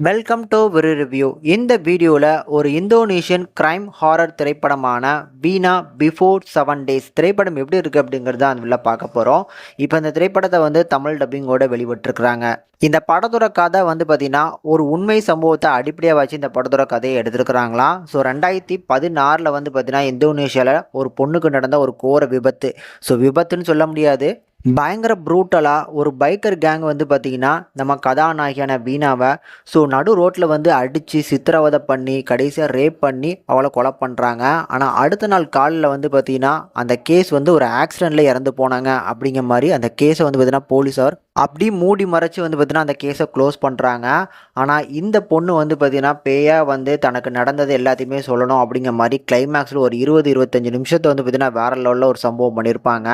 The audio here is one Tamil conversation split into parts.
வெல்கம் டு ஒரு ரிவ்யூ. இந்த வீடியோவில் ஒரு இந்தோனேஷியன் கிரைம் ஹாரர் திரைப்படமான வீணா பிஃபோர் 7 டேஸ் திரைப்படம் எப்படி இருக்குது அப்படிங்கிறத அந்த உள்ள பார்க்க போகிறோம். இப்போ இந்த திரைப்படத்தை தமிழ் டப்பிங்கோட வெளிவிட்டிருக்கிறாங்க. இந்த படத்தோட கதை பார்த்தீங்கன்னா ஒரு உண்மை சம்பவத்தை அடிப்படையாக வச்சு இந்த படத்தோட கதையை எடுத்திருக்கிறாங்களாம். ஸோ 2016 பார்த்தீங்கன்னா இந்தோனேஷியாவில் ஒரு பொண்ணுக்கு நடந்த ஒரு கோர விபத்து. ஸோ விபத்துன்னு சொல்ல முடியாது, பயங்கர ப்ரூட்டலாக ஒரு பைக்கர் கேங் பார்த்திங்கன்னா நம்ம கதாநாயகியான வீணாவை நடு ரோட்டில் அடித்து சித்திரவதை பண்ணி கடைசியாக ரேப் பண்ணி அவளை கொலை பண்ணுறாங்க. ஆனால் அடுத்த நாள் காலில் பார்த்திங்கன்னா அந்த கேஸ் ஒரு ஆக்சிடெண்ட்டில் இறந்து போனாங்க அப்படிங்கிற மாதிரி அந்த கேஸை பார்த்திங்கன்னா போலீஸார் அப்படி மூடி மறைச்சி பார்த்திங்கன்னா அந்த கேஸை க்ளோஸ் பண்ணுறாங்க. ஆனால் இந்த பொண்ணு பார்த்திங்கன்னா பேயாக தனக்கு நடந்தது எல்லாத்தையுமே சொல்லணும் அப்படிங்கிற மாதிரி கிளைமேக்ஸில் ஒரு 20-25 நிமிஷத்தை பார்த்திங்கன்னா வேறு லெவலில் ஒரு சம்பவம் பண்ணியிருப்பாங்க.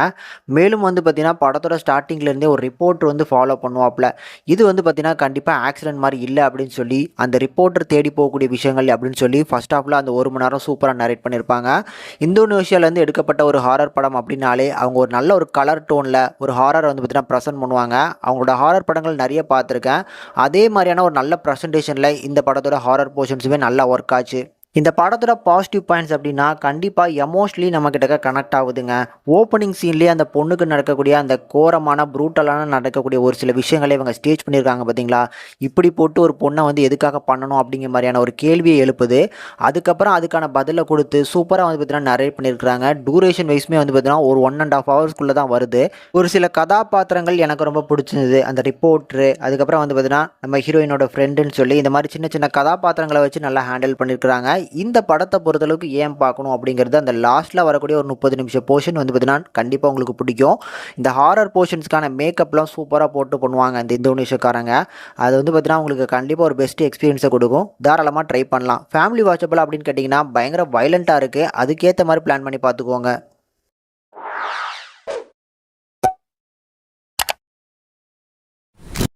மேலும் பார்த்திங்கன்னா படத்தோட ஸ்டார்டிங்லேருந்தே ஒரு ரிப்போர்ட்டர் ஃபாலோ பண்ணுவாப்பில். இது பார்த்திங்கன்னா கண்டிப்பாக ஆக்சிடென்ட் மாதிரி இல்லை அப்படின்னு சொல்லி அந்த ரிப்போர்ட்டர் தேடி போகக்கூடிய விஷயங்கள் அப்படின்னு சொல்லி ஃபர்ஸ்ட் ஹாஃபில் அந்த 1 மணி நேரம் சூப்பராக நரேட் பண்ணியிருப்பாங்க. இந்தோனேஷியாவிலேருந்து எடுக்கப்பட்ட ஒரு ஹாரர் படம் அப்படின்னாலே அவங்க ஒரு நல்ல ஒரு கலர் டோனில் ஒரு ஹாரர் பார்த்திங்கன்னா ப்ரெசென்ட் பண்ணுவாங்க. அவங்களோட ஹாரர் படங்கள் நிறைய பார்த்துருக்கேன். அதே மாதிரியான ஒரு நல்ல ப்ரெசன்டேஷனில் இந்த படத்தோட ஹாரர் போர்ஷன்ஸுமே நல்லா ஒர்க் ஆச்சு. இந்த படத்தோட பாசிட்டிவ் பாயிண்ட்ஸ் அப்படின்னா கண்டிப்பாக எமோஷ்னலி நம்மக்கிட்ட கனெக்ட் ஆகுதுங்க. ஓப்பனிங் சீன்லேயே அந்த பொண்ணுக்கு நடக்கக்கூடிய அந்த கோரமான ப்ரூட்டலான நடக்கக்கூடிய ஒரு சில விஷயங்களை இவங்க ஸ்டேஜ் பண்ணியிருக்காங்க பார்த்தீங்களா. இப்படி போட்டு ஒரு பொண்ணை எதுக்காக பண்ணணும் அப்படிங்கிற மாதிரியான ஒரு கேள்வியை எழுப்புது. அதுக்கப்புறம் அதுக்கான பதிலை கொடுத்து சூப்பராக பார்த்தீங்கன்னா நரேட் பண்ணியிருக்கிறாங்க. டூரேஷன் வைஸ்மே பார்த்தீங்கன்னா ஒரு 1.5 ஹவர்ஸ்க்குள்ளே தான் வருது. ஒரு சில கதாபாத்திரங்கள் எனக்கு ரொம்ப பிடிச்சிருந்தது. அந்த ரிப்போர்ட்ரு, அதுக்கப்புறம் பார்த்தீங்கன்னா நம்ம ஹீரோயினோட ஃப்ரெண்டுன்னு சொல்லி இந்த மாதிரி சின்ன சின்ன கதாபாத்திரங்களை வச்சு நல்லா ஹேண்டில் பண்ணியிருக்கிறாங்க. இந்த படத்தை பொறுத்தளவுக்கு ஏன் பார்க்கணும் அப்படிங்கிறது அந்த லாஸ்ட்டில் வரக்கூடிய ஒரு 30 நிமிஷம் போர்ஷன் பார்த்தீங்கன்னா கண்டிப்பாக உங்களுக்கு பிடிக்கும். இந்த ஹாரர் போர்ஷன்ஸ்க்கான மேக்கப்லாம் சூப்பராக போட்டு பண்ணுவாங்க இந்த இந்தோனேஷியாக்காரங்க. அது பார்த்தீங்கன்னா உங்களுக்கு கண்டிப்பாக ஒரு பெஸ்ட் எக்ஸ்பீரியன்ஸை கொடுக்கும். தாராளமாக ட்ரை பண்ணலாம். ஃபேமிலி வாட்சபிள் அப்படின்னு கேட்டிங்கன்னா பயங்கர வைலண்ட்டாக இருக்குது. அதுக்கேற்ற மாதிரி பிளான் பண்ணி பார்த்துக்கோங்க.